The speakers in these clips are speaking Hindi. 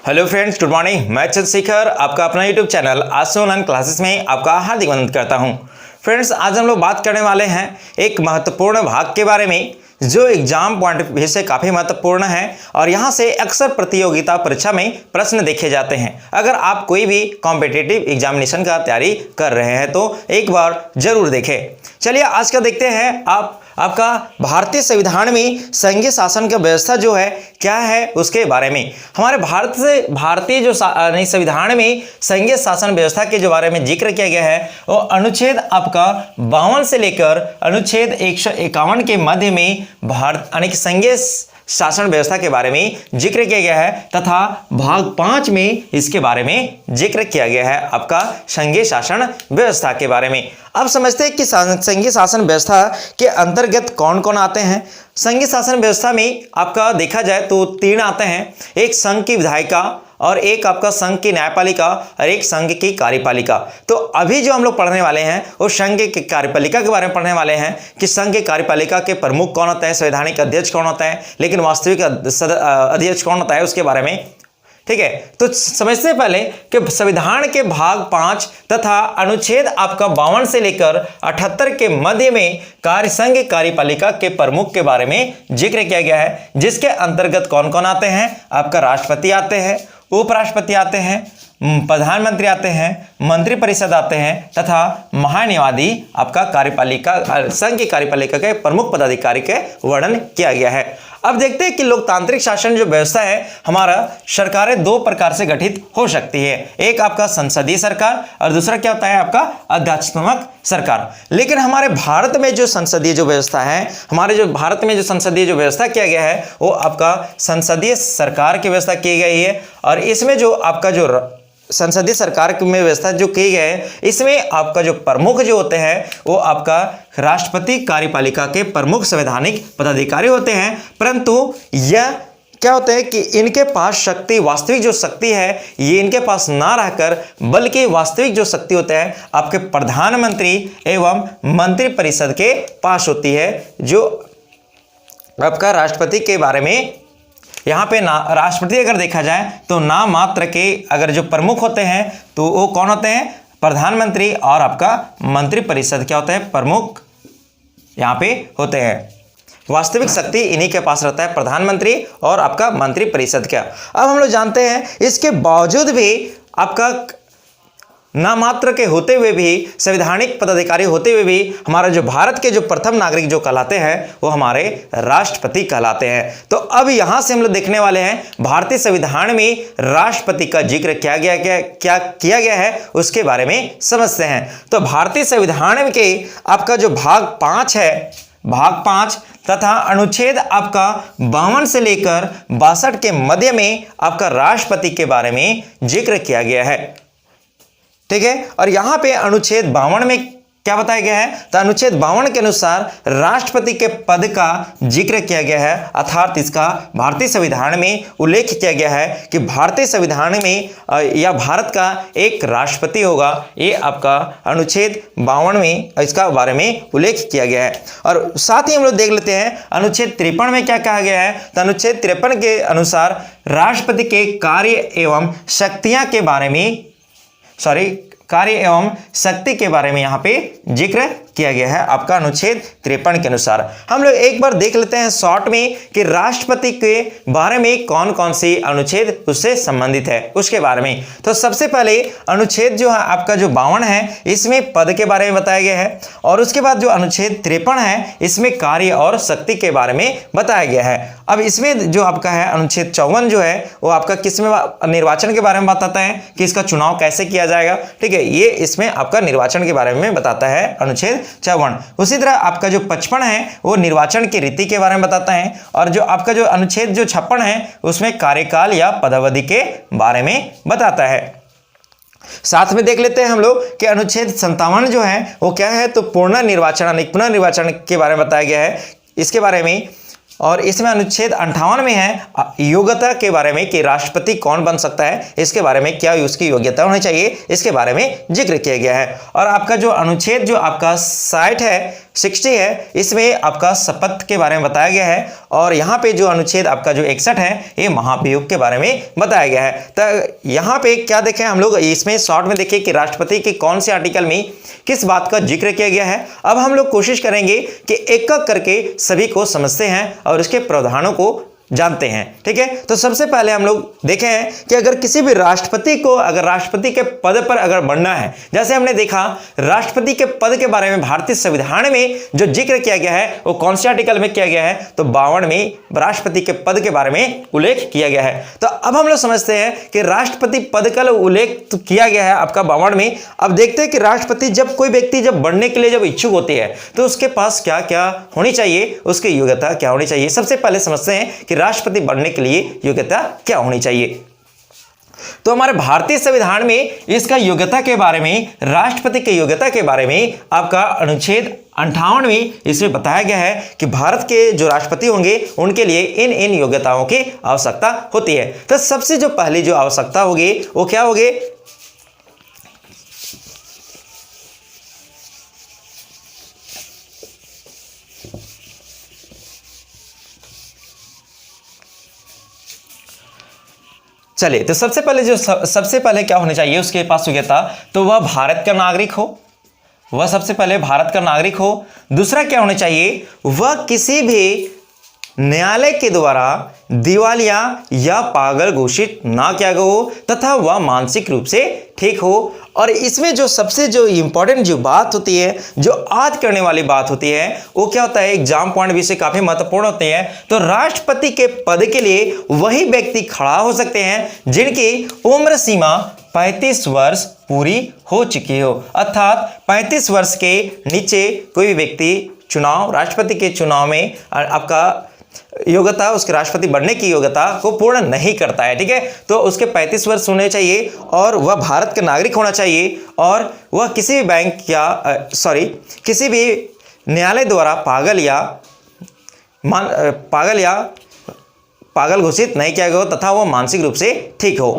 Hello friends, good morning. मैं चंद्रशेखर आपका अपना यूट्यूब चैनल आज ऑनलाइन क्लासेस में आपका हार्दिक वंदन करता हूं। फ्रेंड्स, आज हम लोग बात करने वाले हैं एक महत्वपूर्ण भाग के बारे में जो एग्जाम पॉइंट ऑफ व्यू से काफ़ी महत्वपूर्ण है और यहाँ से अक्सर प्रतियोगिता परीक्षा में प्रश्न देखे जाते हैं। अगर आप कोई भी कॉम्पिटिटिव एग्जामिनेशन का तैयारी कर रहे हैं तो एक बार जरूर देखें। चलिए आज का देखते हैं। आपका भारतीय संविधान में संघीय शासन का व्यवस्था जो है क्या है उसके बारे में। हमारे भारतीय जो संविधान में संघीय शासन व्यवस्था के जो बारे में जिक्र किया गया है वो अनुच्छेद आपका 52 से लेकर अनुच्छेद 151 के मध्य में भारत संघीय शासन व्यवस्था के बारे में जिक्र किया गया है तथा भाग 5 में इसके बारे में जिक्र किया गया है आपका संघीय शासन व्यवस्था के बारे में। अब समझते हैं कि संघीय शासन व्यवस्था के अंतर्गत कौन कौन आते हैं। संघीय शासन व्यवस्था में आपका देखा जाए तो 3 आते हैं, एक संघ की विधायिका और एक आपका संघ की न्यायपालिका और एक संघ की कार्यपालिका। तो अभी जो हम लोग पढ़ने वाले हैं वो संघ की कार्यपालिका के बारे में पढ़ने वाले हैं कि संघ की कार्यपालिका के प्रमुख कौन होता है, संवैधानिक अध्यक्ष कौन होता है, लेकिन वास्तविक अध्यक्ष कौन होता है उसके बारे में। ठीक है, तो समझते हैं पहले कि संविधान के भाग 5 तथा अनुच्छेद आपका 52 से लेकर 78 के मध्य में संघ कार्यपालिका के प्रमुख के बारे में जिक्र किया गया है, जिसके अंतर्गत कौन कौन आते हैं। आपका राष्ट्रपति आते हैं, उपराष्ट्रपति आते हैं, प्रधानमंत्री आते हैं, मंत्रिपरिषद आते हैं तथा महान्यायाधीश आपका कार्यपालिका संघ की कार्यपालिका के प्रमुख पदाधिकारी के वर्णन किया गया है। अब देखते हैं कि लोकतांत्रिक शासन जो व्यवस्था है हमारा सरकारें 2 प्रकार से गठित हो सकती है। एक आपका संसदीय सरकार और दूसरा क्या होता है आपका आध्यात्मिक सरकार। लेकिन हमारे भारत में जो संसदीय जो व्यवस्था है, भारत में जो संसदीय जो व्यवस्था किया गया है वो आपका संसदीय सरकार की व्यवस्था की गई है। और इसमें जो आपका जो संसदीय सरकार में व्यवस्था जो की गई है इसमें आपका जो प्रमुख जो होते हैं वो आपका राष्ट्रपति कार्यपालिका के प्रमुख संवैधानिक पदाधिकारी होते हैं। परंतु यह क्या होता है कि इनके पास शक्ति, वास्तविक जो शक्ति है ये इनके पास ना रहकर बल्कि वास्तविक जो शक्ति होता है आपके प्रधानमंत्री एवं मंत्रिपरिषद के पास होती है। जो आपका राष्ट्रपति के बारे में यहाँ पे राष्ट्रपति अगर देखा जाए तो नाम मात्र के अगर जो प्रमुख होते हैं तो वो कौन होते हैं, प्रधानमंत्री और आपका मंत्रिपरिषद क्या होता है, प्रमुख यहाँ पे होते हैं। वास्तविक शक्ति इन्हीं के पास रहता है, प्रधानमंत्री और आपका मंत्रिपरिषद का। अब हम लोग जानते हैं इसके बावजूद भी आपका नामात्र के होते हुए भी, संवैधानिक पदाधिकारी होते हुए भी हमारा जो भारत के जो प्रथम नागरिक जो कहलाते हैं वो हमारे राष्ट्रपति कहलाते हैं। तो अब यहां से हम लोग देखने वाले हैं भारतीय संविधान में राष्ट्रपति का जिक्र क्या किया गया है उसके बारे में समझते हैं। तो भारतीय संविधान के आपका जो भाग 5 है, भाग 5 तथा अनुच्छेद आपका 52 से लेकर 62 के मध्य में आपका राष्ट्रपति के बारे में जिक्र किया गया है। ठीक है, और यहां पे अनुच्छेद 52 में क्या बताया गया है, तो अनुच्छेद 52 के अनुसार राष्ट्रपति के पद का जिक्र किया गया है, अर्थात इसका भारतीय संविधान में उल्लेख किया गया है कि भारतीय संविधान में या भारत का एक राष्ट्रपति होगा। ये आपका अनुच्छेद 52 में इसका बारे में उल्लेख किया गया है। और साथ ही हम लोग देख लेते हैं अनुच्छेद 53 में क्या कहा गया है, तो अनुच्छेद 53 के अनुसार राष्ट्रपति के कार्य एवं शक्तियां के बारे में कार्य एवं शक्ति के बारे में यहाँ पे जिक्र किया गया है आपका अनुच्छेद 53 के अनुसार। हम लोग एक बार देख लेते हैं शॉर्ट में कि राष्ट्रपति के बारे में कौन कौन सी अनुच्छेद उससे संबंधित है उसके बारे में। तो सबसे पहले अनुच्छेद जो है आपका जो 52 है इसमें पद के बारे में बताया गया है, और उसके बाद जो अनुच्छेद 53 है इसमें कार्य और शक्ति के बारे में बताया गया है। अब इसमें जो आपका है अनुच्छेद 54 जो है वो आपका किसमें निर्वाचन के बारे में बताता है कि इसका चुनाव कैसे किया जाएगा। ठीक है, ये इसमें आपका निर्वाचन के बारे में बताता है अनुच्छेद 54। उसी तरह आपका जो 55 है वो निर्वाचन की रीति के बारे में बताता है, और जो आपका जो अनुच्छेद जो 56 है उसमें कार्यकाल या पदावधि के बारे में बताता है। साथ में देख लेते हैं हम लोग कि अनुच्छेद 57 जो है वो क्या है, तो पुनर्निर्वाचन के बारे में बताया गया है इसके बारे में। और इसमें अनुच्छेद 58 में है योग्यता के बारे में कि राष्ट्रपति कौन बन सकता है, इसके बारे में क्या उसकी योग्यता होनी चाहिए इसके बारे में जिक्र किया गया है। और आपका जो अनुच्छेद जो आपका 60 है, 60 है, इसमें आपका शपथ के बारे में बताया गया है और यहाँ पे जो अनुच्छेद आपका जो 61 है ये महाभियोग के बारे में बताया गया है। तो यहाँ पे क्या देखें हम लोग, इसमें शॉर्ट में देखें कि राष्ट्रपति के कौन से आर्टिकल में किस बात का जिक्र किया गया है। अब हम लोग कोशिश करेंगे कि एक एक करके सभी को समझते हैं और उसके प्रावधानों को जानते हैं। ठीक है, तो सबसे पहले हम लोग देखे हैं कि अगर किसी भी राष्ट्रपति को अगर राष्ट्रपति के पद पर अगर बढ़ना है, जैसे हमने देखा राष्ट्रपति के पद के बारे में भारतीय संविधान में जो जिक्र किया गया है वो कौन से आर्टिकल में किया गया है, तो 52 में राष्ट्रपति के पद के बारे में उल्लेख किया गया है। तो अब हम लोग समझते हैं कि राष्ट्रपति पद का उल्लेख तो किया गया है आपका 52 में। अब देखते हैं कि राष्ट्रपति जब कोई व्यक्ति जब बढ़ने के लिए जब इच्छुक होती है तो उसके पास क्या क्या होनी चाहिए, उसकी योग्यता क्या होनी चाहिए। सबसे पहले समझते हैं कि राष्ट्रपति बनने के लिए योग्यता क्या होनी चाहिए। तो हमारे भारतीय संविधान में इसका योग्यता के बारे में, राष्ट्रपति की योग्यता के बारे में आपका अनुच्छेद 58 में इसमें बताया गया है कि भारत के जो राष्ट्रपति होंगे उनके लिए इन इन योग्यताओं की आवश्यकता होती है। तो सबसे जो पहली जो आवश्यकता होगी वो क्या होगी, चलिए तो सबसे पहले क्या होना चाहिए उसके पास योग्यता, तो वह भारत का नागरिक हो, वह सबसे पहले भारत का नागरिक हो। दूसरा क्या होना चाहिए, वह किसी भी न्यायालय के द्वारा दिवालिया या पागल घोषित ना किया गया हो तथा वह मानसिक रूप से ठीक हो। और इसमें जो सबसे जो इंपॉर्टेंट जो बात होती है, जो आज करने वाली बात होती है, वो क्या होता है, एग्जाम पॉइंट भी से काफी महत्वपूर्ण होते हैं। तो राष्ट्रपति के पद के लिए वही व्यक्ति खड़ा हो सकते हैं जिनकी उम्र सीमा 35 वर्ष पूरी हो चुकी हो, अर्थात 35 वर्ष के नीचे कोई भी व्यक्ति चुनाव, राष्ट्रपति के चुनाव में आपका योग्यता, उसके राष्ट्रपति बनने की योग्यता को पूर्ण नहीं करता है। ठीक है, तो उसके 35 वर्ष होने चाहिए और वह भारत का नागरिक होना चाहिए और वह किसी भी बैंक या किसी भी न्यायालय द्वारा पागल घोषित नहीं किया गया हो तथा वह मानसिक रूप से ठीक हो।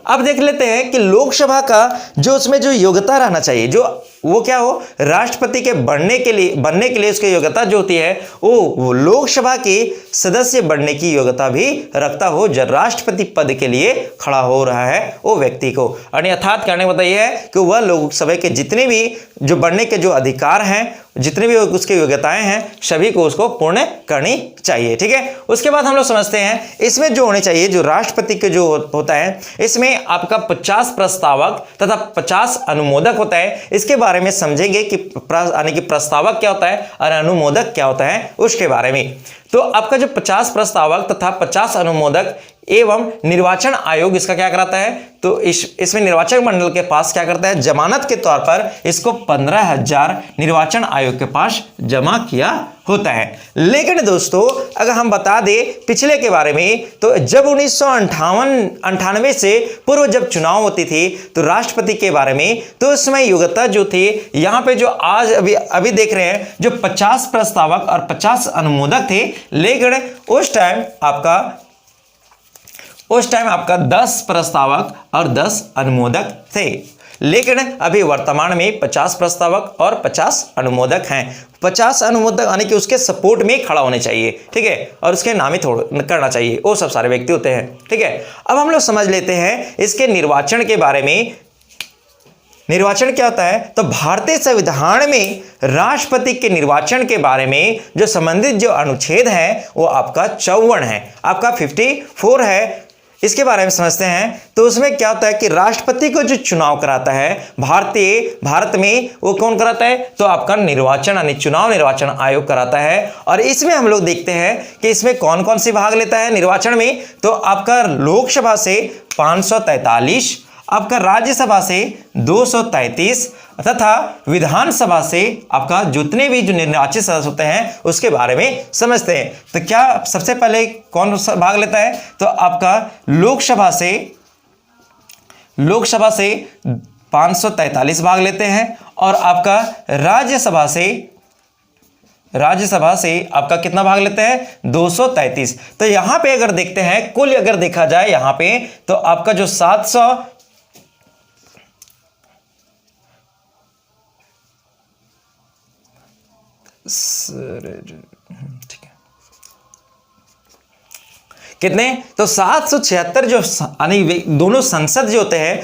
अब देख लेते हैं कि लोकसभा का जो उसमें जो योग्यता रहना चाहिए, जो वो क्या हो, राष्ट्रपति के बनने के लिए उसकी योग्यता जो होती है वो लोकसभा के सदस्य बनने की योग्यता भी रखता हो जो राष्ट्रपति पद के लिए खड़ा हो रहा है वो व्यक्ति को। अर्थात कहने का मतलब यह है कि वह लोकसभा के जितने भी जो बनने के जो अधिकार हैं, जितने भी उसकी योग्यताएं हैं, सभी को उसको पूर्ण करनी चाहिए। ठीक है, उसके बाद हम लोग समझते हैं इसमें जो होने चाहिए, जो राष्ट्रपति के जो होता है इसमें आपका 50 प्रस्तावक तथा 50 अनुमोदक होता है। इसके बारे में समझेंगे कि प्रस्तावक क्या होता है और अनुमोदक क्या होता है उसके बारे में। तो आपका जो 50 प्रस्तावक तथा 50 अनुमोदक एवं निर्वाचन आयोग इसका क्या कराता है, तो इसमें निर्वाचन मंडल के पास क्या करता है, जमानत के तौर पर इसको 15,000 निर्वाचन आयोग के पास जमा किया होता है। लेकिन दोस्तों अगर हम बता दें पिछले के बारे में, तो जब 1998 से पूर्व जब चुनाव होती थी तो राष्ट्रपति के बारे में, तो उसमें योग्यता जो थी यहाँ पे जो आज अभी देख रहे हैं जो 50 प्रस्तावक और 50 अनुमोदक थे, लेकिन उस टाइम आपका 10 प्रस्तावक और 10 अनुमोदक थे। लेकिन अभी वर्तमान में 50 प्रस्तावक और 50 अनुमोदक हैं। 50 अनुमोदक यानी कि उसके सपोर्ट में खड़ा होने चाहिए, ठीक है, और उसके नामित करना चाहिए, वो सब सारे व्यक्ति होते हैं। ठीक है, अब हम लोग समझ लेते हैं इसके निर्वाचन के बारे में। निर्वाचन क्या होता है, तो भारतीय संविधान में राष्ट्रपति के निर्वाचन के बारे में जो संबंधित जो अनुच्छेद है वो आपका 54 है, आपका 54 है। इसके बारे में समझते हैं तो उसमें क्या होता है कि राष्ट्रपति को जो चुनाव कराता है भारत में, वो कौन कराता है, तो आपका निर्वाचन यानी चुनाव निर्वाचन आयोग कराता है। और इसमें हम लोग देखते हैं कि इसमें कौन कौन सी भाग लेता है निर्वाचन में, तो आपका लोकसभा से 543, आपका राज्यसभा से 233 तथा विधानसभा से आपका जितने भी जो निर्वाचित सदस्य होते हैं उसके बारे में समझते हैं। तो क्या सबसे पहले कौन भाग लेता है, तो आपका लोकसभा से 543 भाग लेते हैं और आपका राज्यसभा से आपका कितना भाग लेते हैं, 233। तो यहां पे अगर देखते हैं कुल अगर देखा जाए यहां पे, तो आपका जो 700 ठीक है, कितने, तो 776 जो यानी दोनों संसद जो होते हैं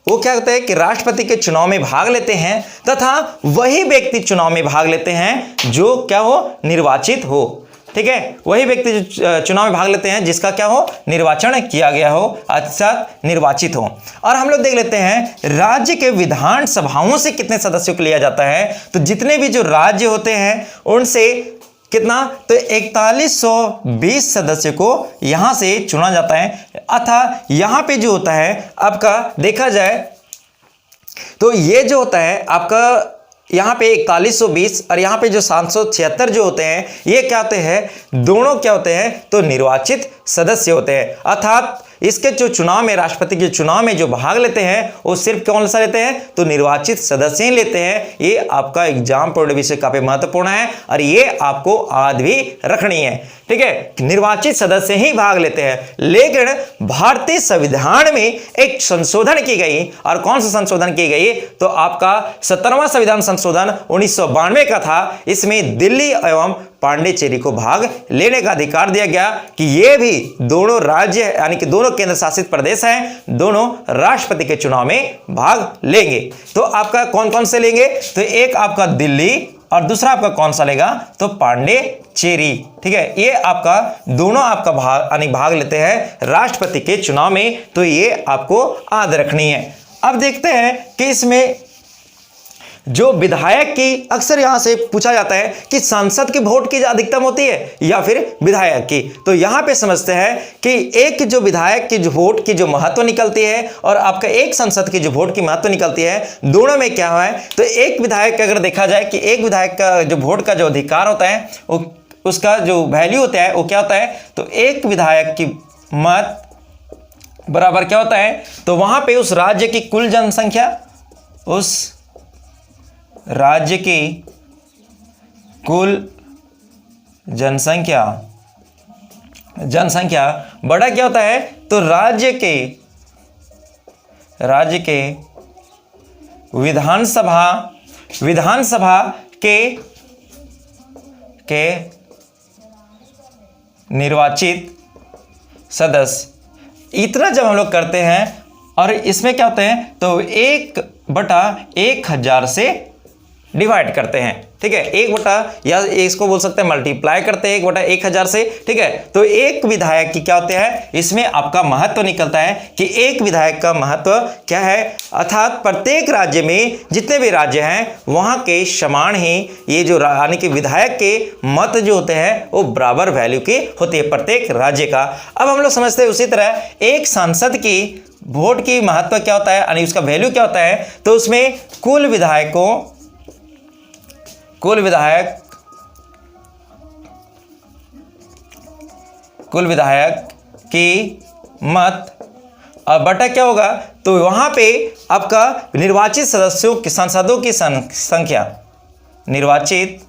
वो क्या होता है कि राष्ट्रपति के चुनाव में भाग लेते हैं तथा वही व्यक्ति चुनाव में भाग लेते हैं जो क्या हो, निर्वाचित हो। ठीक है, वही व्यक्ति जो चुनाव में भाग लेते हैं जिसका क्या हो, निर्वाचन किया गया हो अर्थात निर्वाचित हो। और हम लोग देख लेते हैं राज्य के विधान सभाओं से कितने सदस्यों को लिया जाता है। तो जितने भी जो राज्य होते हैं उनसे कितना, तो 4120 सदस्य को यहां से चुना जाता है। अतः यहां पे जो होता है आपका देखा जाए तो ये जो होता है आपका यहाँ पे 4120 और यहाँ पे जो 776 जो होते हैं ये क्या होते हैं, दोनों क्या होते हैं, तो निर्वाचित सदस्य होते हैं। अर्थात इसके जो चुनाव में, राष्ट्रपति के चुनाव में जो भाग लेते हैं वो सिर्फ कौन सा लेते हैं, तो निर्वाचित सदस्य ही लेते हैं। ये आपका एग्जाम पॉइंट ऑफ व्यू से काफी महत्वपूर्ण है और ये आपको याद भी रखनी है। ठीक है, निर्वाचित सदस्य ही भाग लेते हैं। लेकिन भारतीय संविधान में एक संशोधन की गई, और कौन सा संशोधन की गई, तो आपका 17वां संविधान संशोधन 1992 का था। इसमें दिल्ली एवं पांडिचेरी को भाग लेने का अधिकार दिया गया कि ये भी दोनों राज्य यानी कि दोनों केंद्र शासित प्रदेश हैं, दोनों राष्ट्रपति के चुनाव में भाग लेंगे। तो आपका कौन कौन से लेंगे, तो एक आपका दिल्ली और दूसरा आपका कौन सा लेगा, तो पांडिचेरी। ठीक है, ये आपका दोनों आपका भाग लेते हैं राष्ट्रपति के चुनाव में। तो ये आपको याद रखनी है। अब देखते हैं कि इसमें जो विधायक की, अक्सर यहां से पूछा जाता है कि सांसद की वोट की अधिकतम होती है या फिर विधायक की। तो यहां पे समझते हैं कि एक जो विधायक की जो वोट की जो महत्व निकलती है और आपका एक सांसद की जो वोट की महत्व निकलती है, दोनों में क्या है, तो एक विधायक अगर देखा जाए कि एक विधायक का जो वोट का जो अधिकार होता है वो उसका जो वैल्यू होता है वो क्या होता है, तो एक विधायक की मत बराबर क्या होता है, तो वहां पे उस राज्य की कुल जनसंख्या, उस राज्य की कुल जनसंख्या बड़ा क्या होता है, तो राज्य के विधानसभा के निर्वाचित सदस्य, इतना जब हम लोग करते हैं और इसमें क्या होते हैं, तो 1/1000 से डिवाइड करते हैं। ठीक है, 1/, या इसको बोल सकते हैं मल्टीप्लाई करते हैं 1/1000 से। ठीक है, तो एक विधायक की क्या होते हैं, इसमें आपका महत्व निकलता है कि एक विधायक का महत्व क्या है, अर्थात प्रत्येक राज्य में जितने भी राज्य हैं वहां के समान ही ये जो यानी कि विधायक के मत जो होते हैं वो बराबर वैल्यू की होती है प्रत्येक राज्य का। अब हम लोग समझते हैं उसी तरह एक सांसद की वोट की महत्व क्या होता है, यानी उसका वैल्यू क्या होता है, तो उसमें कुल विधायक की मत और बटा क्या होगा, तो वहां पे आपका निर्वाचित सदस्यों की, सांसदों की संख्या, निर्वाचित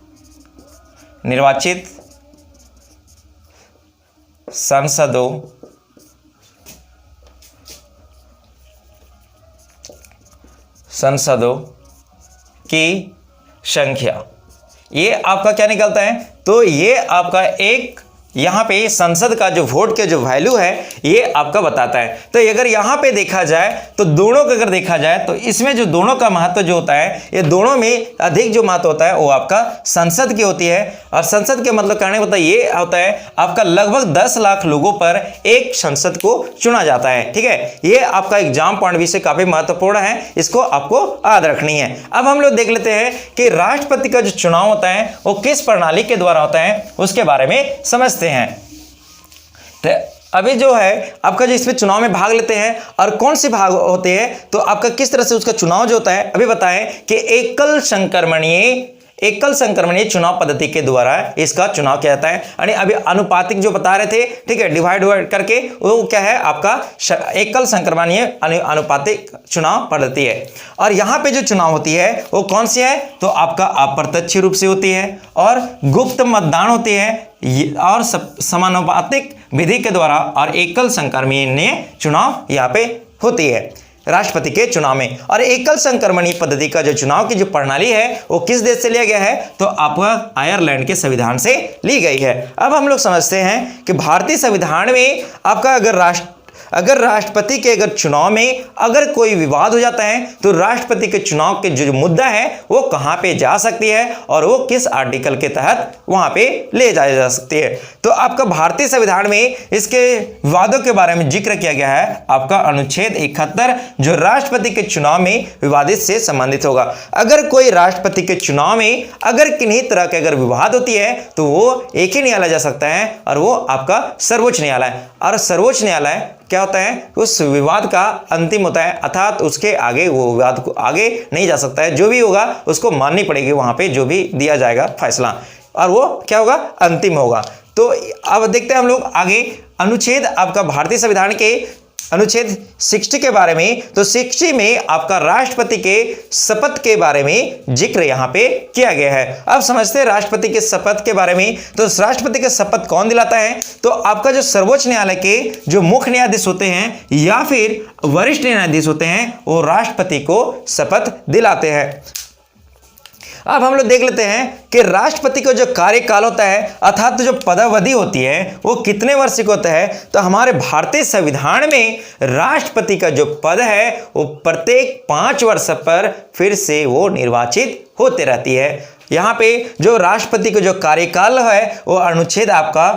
सांसदों की संख्या, ये आपका क्या निकलता है, तो ये आपका एक यहाँ पे संसद का जो वोट के जो वैल्यू है ये आपका बताता है। तो अगर यहाँ पे देखा जाए तो दोनों का अगर देखा जाए तो इसमें जो दोनों का महत्व जो होता है, ये दोनों में अधिक जो महत्व होता है वो आपका संसद की होती है। और संसद के मतलब कहने का ये होता है आपका लगभग 10 लाख लोगों पर एक संसद को चुना जाता है। ठीक है, ये आपका एग्जाम पॉइंट ऑफ व्यू से काफी महत्वपूर्ण है, इसको आपको याद रखनी है। अब हम लोग देख लेते हैं कि राष्ट्रपति का जो चुनाव होता है वो किस प्रणाली के द्वारा होता है, उसके बारे में समझते हैं। तो अभी जो है आपका जो इसमें चुनाव में भाग लेते हैं और कौन से भाग होते हैं, तो आपका किस तरह से उसका चुनाव जो होता है, अभी बताएं कि एकल संक्रमणीय चुनाव पद्धति के द्वारा इसका चुनाव किया जाता है। यानी अभी अनुपातिक जो बता रहे थे, ठीक है, डिवाइड करके, वो क्या है आपका एकल संक्रमणीय अनुपातिक चुनाव पद्धति है। और यहाँ पे जो चुनाव होती है वो कौन सी है, तो आपका अप्रत्यक्ष रूप से होती है और गुप्त मतदान होती है और समानुपातिक विधि के द्वारा और एकल संक्रमणीय चुनाव यहाँ पे होती है। राष्ट्रपति के चुनाव में। और एकल संक्रमणीय पद्धति का जो चुनाव की जो प्रणाली है वो किस देश से लिया गया है, तो आपका आयरलैंड के संविधान से ली गई है। अब हम लोग समझते हैं कि भारतीय संविधान में आपका अगर राष्ट्रपति के अगर चुनाव में अगर कोई विवाद हो जाता है तो राष्ट्रपति के चुनाव के जो मुद्दा है वो कहां पे जा सकती है और वो किस आर्टिकल के तहत वहां पे ले जाया जा सकती है। तो आपका भारतीय संविधान में इसके विवादों के बारे में जिक्र किया गया है आपका अनुच्छेद 71, जो राष्ट्रपति के चुनाव में विवादित से संबंधित होगा। अगर कोई राष्ट्रपति के चुनाव में अगर किन्हीं तरह के अगर विवाद होती है तो वो एक ही न्यायालय जा सकता है और वो आपका सर्वोच्च न्यायालय। और सर्वोच्च न्यायालय क्या होता है, उस विवाद का अंतिम होता है, अर्थात उसके आगे वो विवाद को आगे नहीं जा सकता है। जो भी होगा उसको माननी पड़ेगी वहां पे जो भी दिया जाएगा फैसला, और वो क्या होगा, अंतिम होगा। तो अब देखते हैं हम लोग आगे अनुच्छेद आपका भारतीय संविधान के अनुच्छेद 60 के बारे में। तो 60 में आपका राष्ट्रपति के शपथ के बारे में जिक्र यहां पे किया गया है। अब समझते हैं राष्ट्रपति के शपथ के बारे में। तो राष्ट्रपति के शपथ कौन दिलाता है, तो आपका जो सर्वोच्च न्यायालय के जो मुख्य न्यायाधीश होते हैं या फिर वरिष्ठ न्यायाधीश होते हैं वो राष्ट्रपति को शपथ दिलाते हैं। अब हम लोग देख लेते हैं कि राष्ट्रपति का जो कार्यकाल होता है अर्थात जो पदावधि होती है वो कितने वर्ष की होता है। तो हमारे भारतीय संविधान में राष्ट्रपति का जो पद है वो प्रत्येक 5 वर्ष पर फिर से वो निर्वाचित होते रहती है। यहाँ पे जो राष्ट्रपति का जो कार्यकाल है वो अनुच्छेद आपका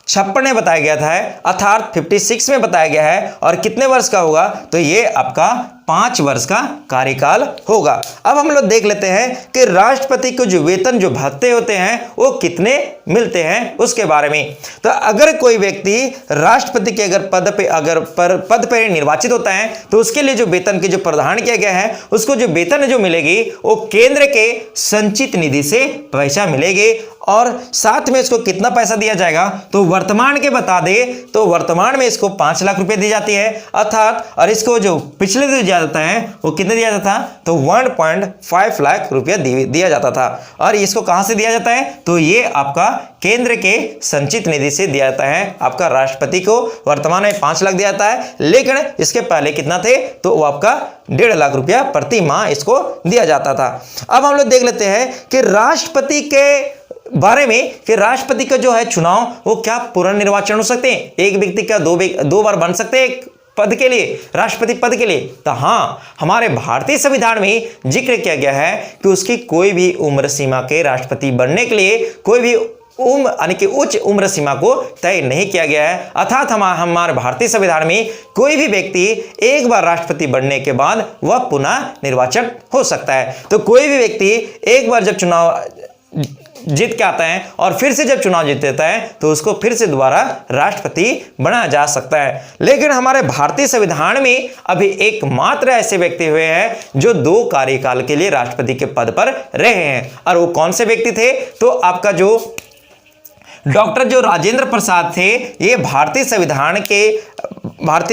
56 में बताया गया था, अर्थात 56 में बताया गया है। और कितने वर्ष का होगा, तो ये आपका 5 वर्ष का कार्यकाल होगा। अब हम लोग देख लेते हैं कि राष्ट्रपति को जो वेतन जो भत्ते होते हैं वो कितने मिलते हैं उसके बारे में। तो अगर कोई व्यक्ति राष्ट्रपति के अगर पद पे निर्वाचित होता है तो उसके लिए जो वेतन के जो प्रावधान किया गया है उसको जो वेतन जो मिलेगी वो केंद्र के संचित निधि से पैसा मिलेगी। और साथ में इसको कितना पैसा दिया जाएगा, तो वर्तमान के बता दे तो वर्तमान में इसको 5 लाख रुपए दी जाती है अर्थात। और इसको जो पिछले दिया जाता है वो कितने दिया जाता था, तो 1.5 लाख रुपया दिया जाता था। और इसको कहां से दिया जाता है, तो ये आपका केंद्र के संचित निधि से दिया जाता है। आपका राष्ट्रपति को वर्तमान में 5 लाख दिया जाता है, लेकिन इसके पहले कितना थे, तो वो आपका 1.5 लाख रुपया प्रति माह इसको दिया जाता था। अब हम लोग देख लेते हैं कि राष्ट्रपति के बारे में कि राष्ट्रपति का जो है चुनाव वो क्या पुनर्निर्वाचन हो सकते हैं, एक व्यक्ति का दो बार बन सकते हैं एक पद के लिए, राष्ट्रपति पद के लिए। तो हाँ, हमारे भारतीय संविधान में जिक्र किया गया है कि उसकी कोई भी उम्र सीमा के राष्ट्रपति बनने के लिए कोई भी यानी कि उच्च उम्र सीमा को तय नहीं किया गया है। अर्थात हमारे भारतीय संविधान में कोई भी व्यक्ति एक बार राष्ट्रपति बनने के बाद वह पुनः निर्वाचन हो सकता है। तो कोई भी व्यक्ति एक बार जब चुनाव जीत के आता है और फिर से जब चुनाव जीत लेता है तो उसको फिर से दोबारा राष्ट्रपति बनाया जा सकता है। लेकिन हमारे भारतीय संविधान में अभी एकमात्र ऐसे व्यक्ति हुए हैं जो 2 कार्यकाल के लिए राष्ट्रपति के पद पर रहे हैं। और वो कौन से व्यक्ति थे, तो आपका जो डॉक्टर जो राजेंद्र प्रसाद थे, ये भारतीय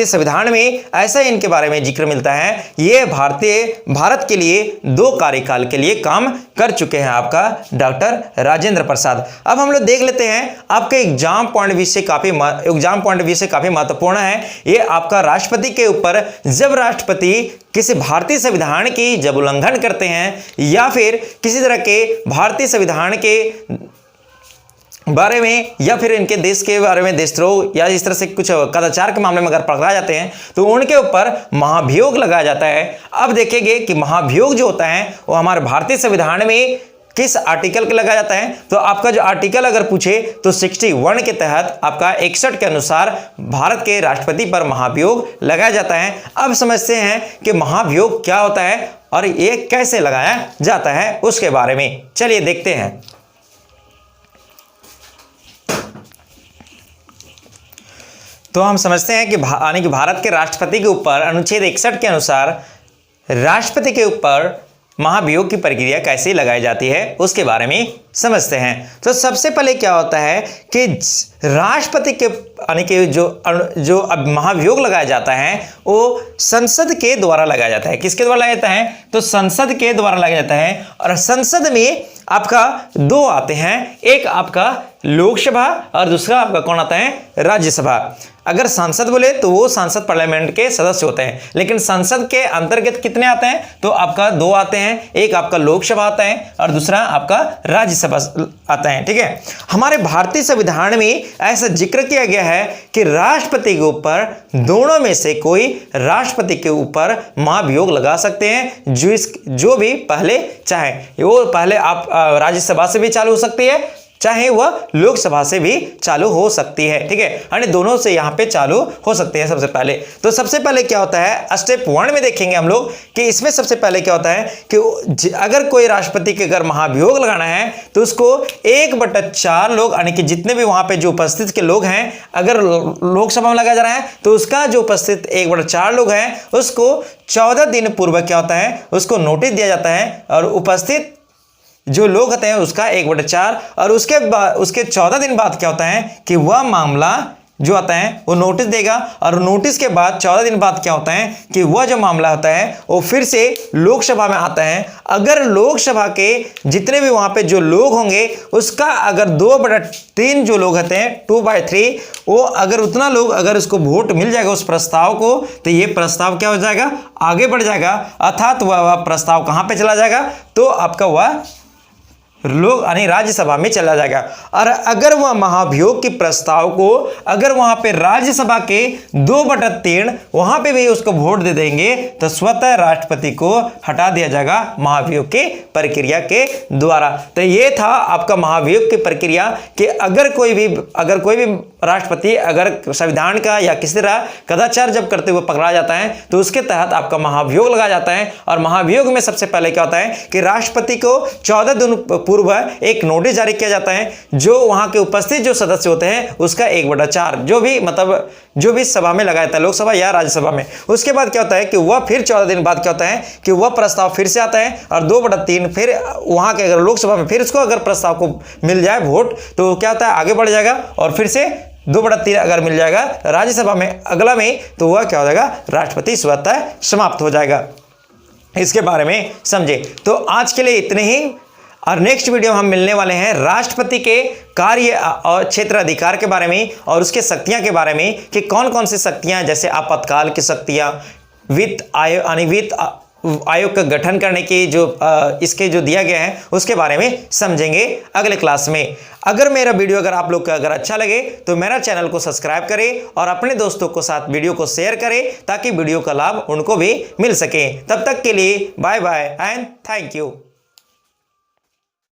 संविधान में ऐसा इनके बारे में जिक्र मिलता है, ये भारत के लिए 2 कार्यकाल के लिए काम कर चुके हैं आपका डॉक्टर राजेंद्र प्रसाद। अब हम लोग देख लेते हैं आपके एग्जाम पॉइंट व्यू से काफी महत्वपूर्ण है ये आपका राष्ट्रपति के ऊपर। जब राष्ट्रपति किसी भारतीय संविधान की जब उल्लंघन करते हैं या फिर किसी तरह के भारतीय संविधान के बारे में या फिर इनके देश के बारे में देशद्रोह या इस तरह से कुछ कदाचार के मामले में अगर पकड़ा जाते हैं तो उनके ऊपर महाभियोग लगाया जाता है। अब देखेंगे कि महाभियोग जो होता है वो हमारे भारतीय संविधान में किस आर्टिकल के लगाया जाता है। तो आपका जो आर्टिकल अगर पूछे तो 61 के तहत आपका 61 के अनुसार भारत के राष्ट्रपति पर महाभियोग लगाया जाता है। अब समझते हैं कि महाभियोग क्या होता है और ये कैसे लगाया जाता है उसके बारे में, चलिए देखते हैं। तो हम समझते हैं कि यानी कि भारत के राष्ट्रपति के ऊपर अनुच्छेद 61 के अनुसार राष्ट्रपति के ऊपर महाभियोग की प्रक्रिया कैसे लगाई जाती है उसके बारे में समझते हैं। तो सबसे पहले क्या होता है कि राष्ट्रपति के यानी कि जो अब महाभियोग लगाया जाता है वो संसद के द्वारा लगाया जाता है। किसके द्वारा लगाया जाता है, तो संसद के द्वारा लगाया जाता है। और संसद में आपका 2 आते हैं, एक आपका लोकसभा और दूसरा आपका कौन आता है, राज्यसभा। अगर सांसद बोले तो वो सांसद पार्लियामेंट के सदस्य होते हैं, लेकिन संसद के अंतर्गत कितने आते हैं तो आपका 2 आते हैं, एक आपका लोकसभा आता है और दूसरा आपका राज्यसभा आता है। ठीक है, हमारे भारतीय संविधान में ऐसा जिक्र किया गया है कि राष्ट्रपति के ऊपर दोनों में से कोई राष्ट्रपति के ऊपर महाभियोग लगा सकते हैं, जो भी पहले चाहे, वो पहले आप राज्यसभा से भी चालू हो सकती है, चाहे वह लोकसभा से भी चालू हो सकती है। ठीक है, यानी दोनों से यहां पे चालू हो सकते हैं। सबसे पहले तो सबसे पहले क्या होता है, स्टेप 1 में देखेंगे हम लोग कि इसमें सबसे पहले क्या होता है कि अगर कोई राष्ट्रपति के अगर महाभियोग लगाना है तो उसको 1/4 लोग, यानी कि जितने भी वहां पे जो उपस्थित के लोग हैं, अगर लोकसभा में लगाया जा रहा है तो उसका जो उपस्थित 1/4 लोग हैं उसको 14 दिन पूर्व क्या होता है, उसको नोटिस दिया जाता है और उपस्थित जो लोग होते हैं उसका 1/4, और उसके बाद उसके 14 दिन बाद क्या होता है कि वह मामला जो आता है वो नोटिस देगा, और नोटिस के बाद 14 दिन बाद क्या होता है कि वह जो मामला होता है वो फिर से लोकसभा में आता है। अगर लोकसभा के जितने भी वहां पे जो लोग होंगे उसका अगर 2/3 जो लोग होते हैं 2/3, वो अगर उतना लोग अगर उसको वोट मिल जाएगा उस प्रस्ताव को, तो ये प्रस्ताव क्या हो जाएगा, आगे बढ़ जाएगा। अर्थात वह प्रस्ताव कहां पे चला जाएगा तो आपका वह लोग यानी राज्यसभा में चला जाएगा। और अगर वह महाभियोग के प्रस्ताव को अगर वहां पे राज्यसभा के 2/3 वहां पे भी उसको वोट दे देंगे तो स्वतः राष्ट्रपति को हटा दिया जाएगा महाभियोग के प्रक्रिया के द्वारा। तो ये था आपका महाभियोग की प्रक्रिया कि अगर कोई भी राष्ट्रपति अगर संविधान का या किसी तरह कदाचार जब करते हुए पकड़ा जाता है तो उसके तहत आपका महाभियोग लगाया जाता है। और महाभियोग में सबसे पहले क्या होता है कि राष्ट्रपति को 14 दिन पूर्व एक नोटिस जारी किया जाता है, जो वहां के उपस्थित जो सदस्य होते हैं उसका 1/4 जो भी सभा में लगाया जाता है, लोकसभा या राज्यसभा में। उसके बाद क्या होता है कि वह फिर 14 दिन बाद क्या होता है कि वह प्रस्ताव फिर से आता है और 2/3 फिर वहां के अगर लोकसभा में फिर उसको अगर प्रस्ताव को मिल जाए वोट तो क्या होता है आगे बढ़ जाएगा, और फिर से 2/3 अगर मिल जाएगा राज्यसभा में अगला में तो वह क्या हो जाएगा, राष्ट्रपति स्वतः समाप्त हो जाएगा। इसके बारे में समझे। तो आज के लिए इतने ही, और नेक्स्ट वीडियो हम मिलने वाले हैं राष्ट्रपति के कार्य और क्षेत्र अधिकार के बारे में और उसके शक्तियां के बारे में कि कौन कौन सी शक्तियां, जैसे आपातकाल की शक्तियां, वित्त आयोग का गठन करने की जो इसके जो दिया गया है उसके बारे में समझेंगे अगले क्लास में। अगर मेरा वीडियो अगर आप लोग का अगर अच्छा लगे तो मेरा चैनल को सब्सक्राइब करें और अपने दोस्तों को साथ वीडियो को शेयर करें ताकि वीडियो का लाभ उनको भी मिल सके। तब तक के लिए bye bye and thank you.